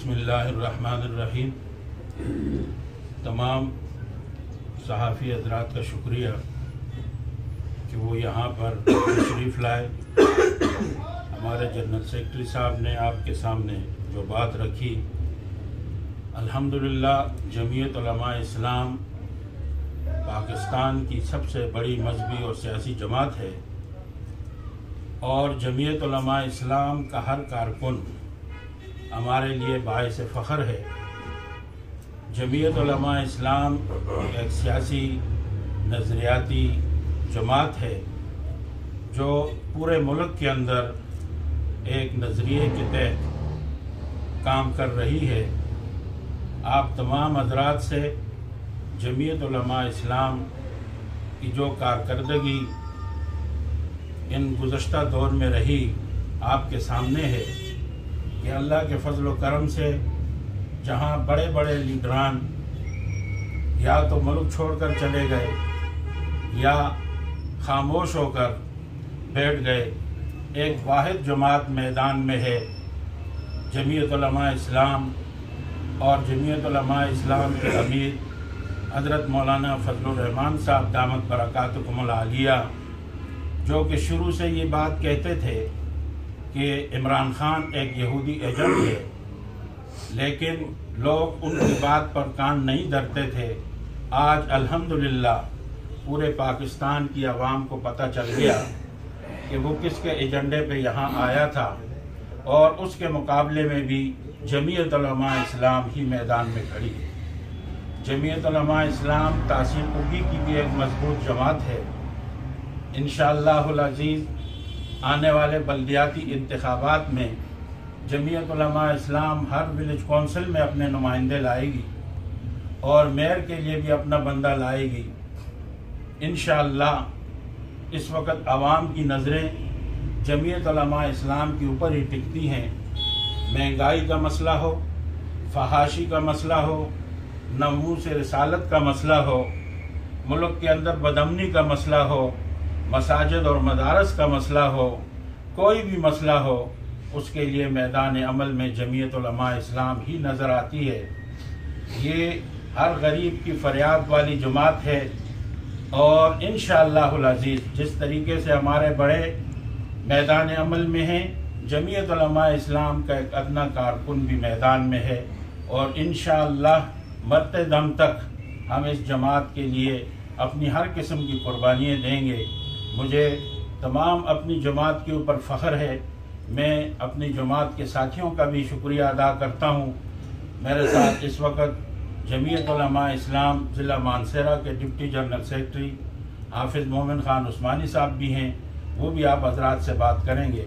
بسم اللہ الرحمن الرحیم۔ تمام صحافی حضرات کا شکریہ کہ وہ یہاں پر تشریف لائے۔ ہمارے جنرل سیکرٹری صاحب نے آپ کے سامنے جو بات رکھی، الحمدللہ جمعیت علماء اسلام پاکستان کی سب سے بڑی مذہبی اور سیاسی جماعت ہے، اور جمعیت علماء اسلام کا ہر کارکن ہمارے لیے باعث فخر ہے۔ جمعیت علماء اسلام ایک سیاسی نظریاتی جماعت ہے جو پورے ملک کے اندر ایک نظریے کے تحت کام کر رہی ہے۔ آپ تمام حضرات سے جمعیت علماء اسلام کی جو کارکردگی ان گزشتہ دور میں رہی آپ کے سامنے ہے کہ اللہ کے فضل و کرم سے جہاں بڑے بڑے لیڈران یا تو ملک چھوڑ کر چلے گئے یا خاموش ہو کر بیٹھ گئے، ایک واحد جماعت میدان میں ہے، جمعیت علماء اسلام۔ اور جمعیت علماء اسلام کے امیر حضرت مولانا فضل الرحمان صاحب دامت برکاتکم العالیہ، جو کہ شروع سے یہ بات کہتے تھے کہ عمران خان ایک یہودی ایجنٹ ہے، لیکن لوگ ان کی بات پر کان نہیں دھرتے تھے۔ آج الحمدللہ پورے پاکستان کی عوام کو پتہ چل گیا کہ وہ کس کے ایجنڈے پہ یہاں آیا تھا، اور اس کے مقابلے میں بھی جمعیت علماء اسلام ہی میدان میں کھڑی ہے۔ جمعیت علماء اسلام تاثیر قبی کی بھی ایک مضبوط جماعت ہے۔ انشاءاللہ العزیز آنے والے بلدیاتی انتخابات میں جمعیت علماء اسلام ہر ولیج کونسل میں اپنے نمائندے لائے گی، اور میئر کے لیے بھی اپنا بندہ لائے گی انشاءاللہ۔ اس وقت عوام کی نظریں جمعیت علماء اسلام کے اوپر ہی ٹکتی ہیں۔ مہنگائی کا مسئلہ ہو، فحاشی کا مسئلہ ہو، ناموس رسالت کا مسئلہ ہو، ملک کے اندر بدامنی کا مسئلہ ہو، مساجد اور مدارس کا مسئلہ ہو، کوئی بھی مسئلہ ہو، اس کے لیے میدان عمل میں جمعیت علماء اسلام ہی نظر آتی ہے۔ یہ ہر غریب کی فریاد والی جماعت ہے، اور انشاءاللہ العزیز جس طریقے سے ہمارے بڑے میدان عمل میں ہیں، جمعیت علماء اسلام کا ایک ادنا کارکن بھی میدان میں ہے، اور انشاءاللہ مرتے دم تک ہم اس جماعت کے لیے اپنی ہر قسم کی قربانیاں دیں گے۔ مجھے تمام اپنی جماعت کے اوپر فخر ہے۔ میں اپنی جماعت کے ساتھیوں کا بھی شکریہ ادا کرتا ہوں۔ میرے ساتھ اس وقت جمعیت علماء اسلام ضلع مانسہرہ کے ڈپٹی جنرل سیکرٹری حافظ مومن خان عثمانی صاحب بھی ہیں، وہ بھی آپ حضرات سے بات کریں گے۔